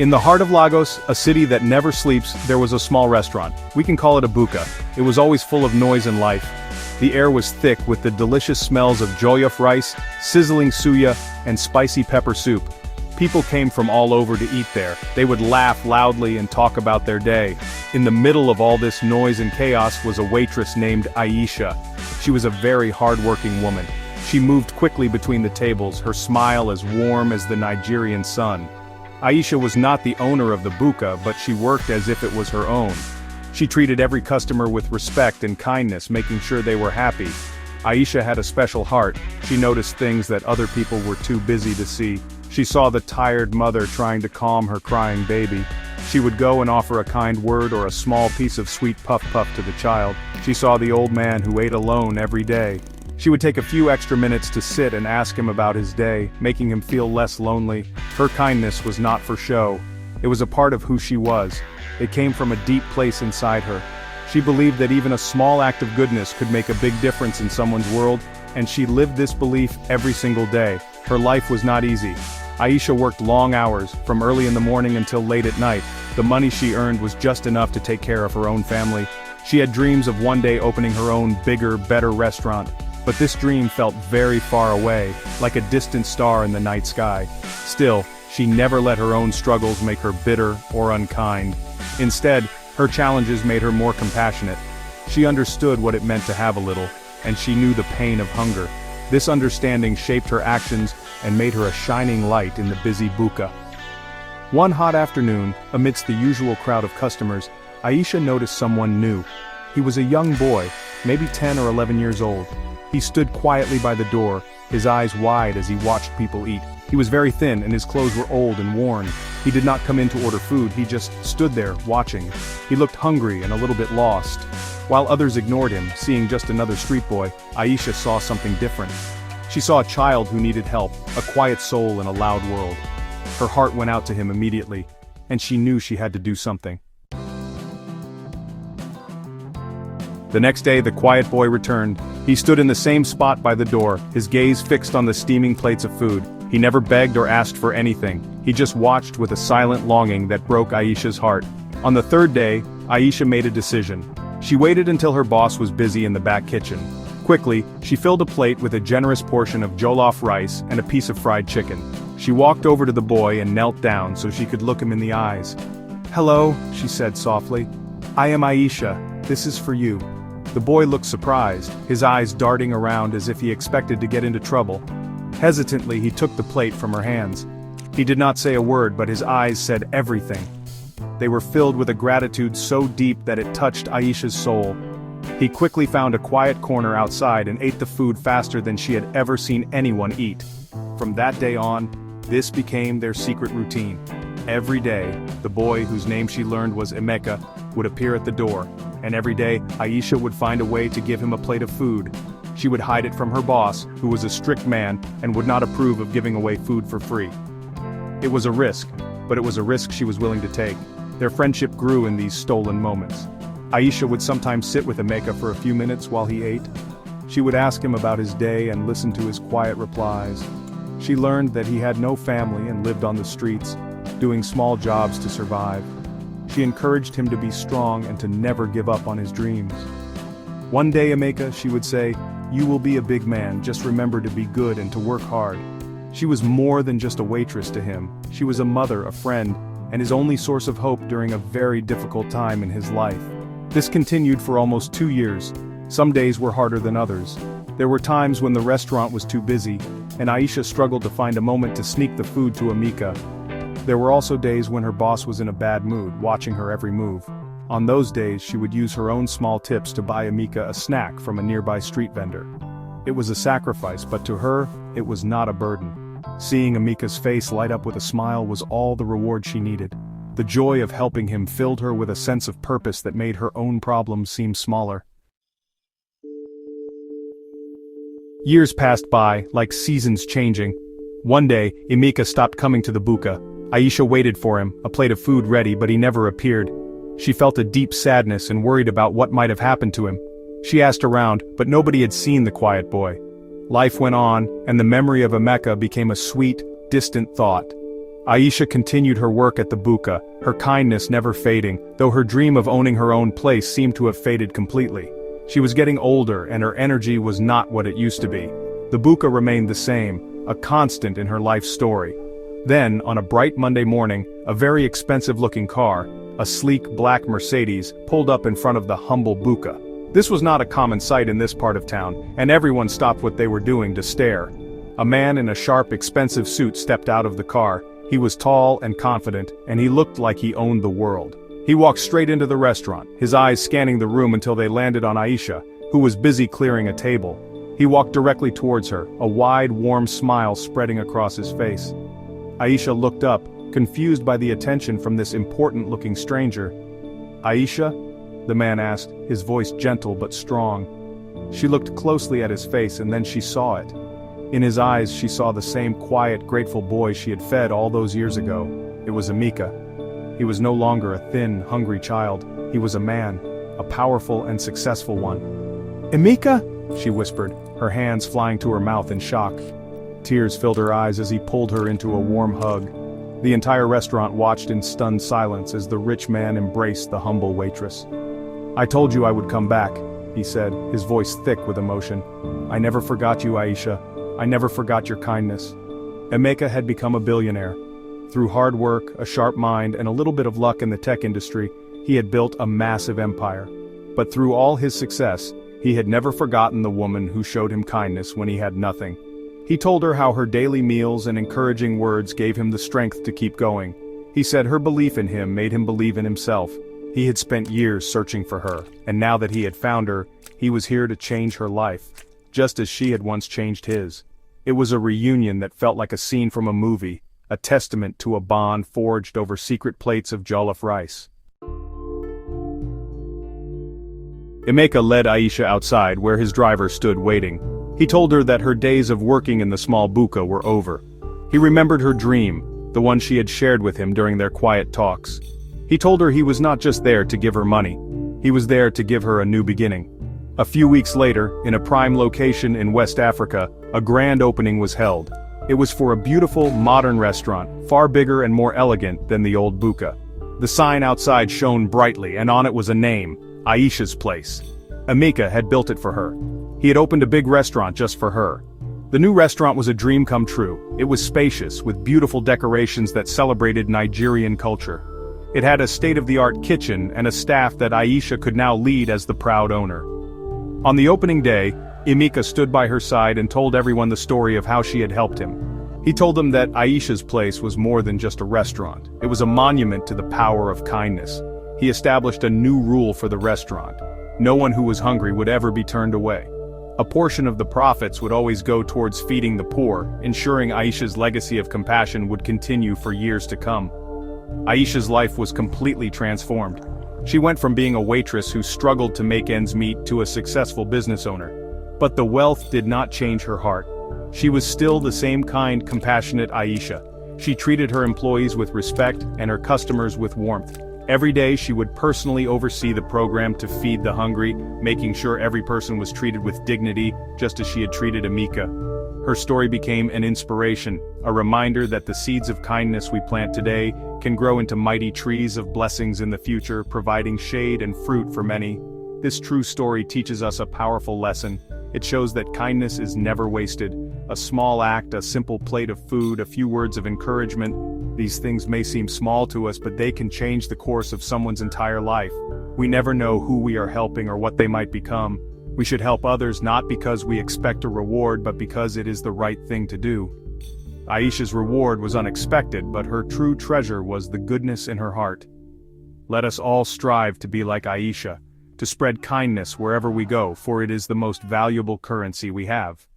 In the heart of Lagos, a city that never sleeps, there was a small restaurant. We can call it a buka. It was always full of noise and life. The air was thick with the delicious smells of jollof rice, sizzling suya, and spicy pepper soup. People came from all over to eat there. They would laugh loudly and talk about their day. In the middle of all this noise and chaos was a waitress named Aisha. She was a very hard-working woman. She moved quickly between the tables, her smile as warm as the Nigerian sun. Aisha was not the owner of the buka, but she worked as if it was her own. She treated every customer with respect and kindness, making sure they were happy. Aisha had a special heart. She noticed things that other people were too busy to see. She saw the tired mother trying to calm her crying baby. She would go and offer a kind word or a small piece of sweet puff to the child. She saw the old man who ate alone every day. She would take a few extra minutes to sit and ask him about his day, making him feel less lonely. Her kindness was not for show. It was a part of who she was. It came from a deep place inside her. She believed that even a small act of goodness could make a big difference in someone's world, and she lived this belief every single day. Her life was not easy. Aisha worked long hours, from early in the morning until late at night. The money she earned was just enough to take care of her own family. She had dreams of one day opening her own bigger, better restaurant. But this dream felt very far away, like a distant star in the night sky. Still, she never let her own struggles make her bitter or unkind. Instead, her challenges made her more compassionate. She understood what it meant to have a little, and she knew the pain of hunger. This understanding shaped her actions and made her a shining light in the busy buka. One hot afternoon, amidst the usual crowd of customers, Aisha noticed someone new. He was a young boy, maybe 10 or 11 years old. He stood quietly by the door, his eyes wide as he watched people eat. He was very thin and his clothes were old and worn. He did not come in to order food, he just stood there, watching. He looked hungry and a little bit lost. While others ignored him, seeing just another street boy, Aisha saw something different. She saw a child who needed help, a quiet soul in a loud world. Her heart went out to him immediately, and she knew she had to do something. The next day, the quiet boy returned. He stood in the same spot by the door, his gaze fixed on the steaming plates of food. He never begged or asked for anything. He just watched with a silent longing that broke Aisha's heart. On the third day, Aisha made a decision. She waited until her boss was busy in the back kitchen. Quickly, she filled a plate with a generous portion of jollof rice and a piece of fried chicken. She walked over to the boy and knelt down so she could look him in the eyes. "Hello," she said softly. "I am Aisha. This is for you." The boy looked surprised, his eyes darting around as if he expected to get into trouble. Hesitantly, he took the plate from her hands. He did not say a word, but his eyes said everything. They were filled with a gratitude so deep that it touched Aisha's soul. He quickly found a quiet corner outside and ate the food faster than she had ever seen anyone eat. From that day on, this became their secret routine. Every day, the boy, whose name she learned was Emeka, would appear at the door, and every day, Aisha would find a way to give him a plate of food. She would hide it from her boss, who was a strict man and would not approve of giving away food for free. It was a risk, but it was a risk she was willing to take. Their friendship grew in these stolen moments. Aisha would sometimes sit with Emeka for a few minutes while he ate. She would ask him about his day and listen to his quiet replies. She learned that he had no family and lived on the streets, doing small jobs to survive. She encouraged him to be strong and to never give up on his dreams. One day, Emeka, she would say, "You will be a big man, just remember to be good and to work hard." She was more than just a waitress to him. She was a mother, a friend, and his only source of hope during a very difficult time in his life. This continued for almost 2 years. Some days were harder than others. There were times when the restaurant was too busy, and Aisha struggled to find a moment to sneak the food to Emeka. There were also days when her boss was in a bad mood, watching her every move. On those days, she would use her own small tips to buy Emeka a snack from a nearby street vendor. It was a sacrifice, but to her, it was not a burden. Seeing Emeka's face light up with a smile was all the reward she needed. The joy of helping him filled her with a sense of purpose that made her own problems seem smaller. Years passed by, like seasons changing. One day, Emeka stopped coming to the buka. Aisha waited for him, a plate of food ready, but he never appeared. She felt a deep sadness and worried about what might have happened to him. She asked around, but nobody had seen the quiet boy. Life went on, and the memory of Emeka became a sweet, distant thought. Aisha continued her work at the buka, her kindness never fading, though her dream of owning her own place seemed to have faded completely. She was getting older and her energy was not what it used to be. The buka remained the same, a constant in her life story. Then, on a bright Monday morning, a very expensive-looking car, a sleek black Mercedes, pulled up in front of the humble buka. This was not a common sight in this part of town, and everyone stopped what they were doing to stare. A man in a sharp, expensive suit stepped out of the car. He was tall and confident, and he looked like he owned the world. He walked straight into the restaurant, his eyes scanning the room until they landed on Aisha, who was busy clearing a table. He walked directly towards her, a wide, warm smile spreading across his face. Aisha looked up, confused by the attention from this important-looking stranger. "Aisha?" the man asked, his voice gentle but strong. She looked closely at his face and then she saw it. In his eyes she saw the same quiet, grateful boy she had fed all those years ago. It was Emeka. He was no longer a thin, hungry child. He was a man, a powerful and successful one. "Emeka?" she whispered, her hands flying to her mouth in shock. Tears filled her eyes as he pulled her into a warm hug. The entire restaurant watched in stunned silence as the rich man embraced the humble waitress. "I told you I would come back," he said, his voice thick with emotion. "I never forgot you, Aisha. I never forgot your kindness." Emeka had become a billionaire. Through hard work, a sharp mind, and a little bit of luck in the tech industry, he had built a massive empire. But through all his success, he had never forgotten the woman who showed him kindness when he had nothing. He told her how her daily meals and encouraging words gave him the strength to keep going. He said her belief in him made him believe in himself. He had spent years searching for her, and now that he had found her, he was here to change her life, just as she had once changed his. It was a reunion that felt like a scene from a movie, a testament to a bond forged over secret plates of jollof rice. Emeka led Aisha outside where his driver stood waiting. He told her that her days of working in the small buka were over. He remembered her dream, the one she had shared with him during their quiet talks. He told her he was not just there to give her money. He was there to give her a new beginning. A few weeks later, in a prime location in West Africa, a grand opening was held. It was for a beautiful, modern restaurant, far bigger and more elegant than the old buka. The sign outside shone brightly, and on it was a name, Aisha's Place. Emeka had built it for her. He had opened a big restaurant just for her. The new restaurant was a dream come true. It was spacious, with beautiful decorations that celebrated Nigerian culture. It had a state-of-the-art kitchen and a staff that Aisha could now lead as the proud owner. On the opening day, Emeka stood by her side and told everyone the story of how she had helped him. He told them that Aisha's Place was more than just a restaurant. It was a monument to the power of kindness. He established a new rule for the restaurant. No one who was hungry would ever be turned away. A portion of the profits would always go towards feeding the poor, ensuring Aisha's legacy of compassion would continue for years to come. Aisha's life was completely transformed. She went from being a waitress who struggled to make ends meet to a successful business owner. But the wealth did not change her heart. She was still the same kind, compassionate Aisha. She treated her employees with respect and her customers with warmth. Every day she would personally oversee the program to feed the hungry, making sure every person was treated with dignity, just as she had treated Emeka. Her story became an inspiration, a reminder that the seeds of kindness we plant today can grow into mighty trees of blessings in the future, providing shade and fruit for many. This true story teaches us a powerful lesson. It shows that kindness is never wasted. A small act, a simple plate of food, a few words of encouragement. These things may seem small to us, but they can change the course of someone's entire life. We never know who we are helping or what they might become. We should help others not because we expect a reward, but because it is the right thing to do. Aisha's reward was unexpected, but her true treasure was the goodness in her heart. Let us all strive to be like Aisha, to spread kindness wherever we go, for it is the most valuable currency we have.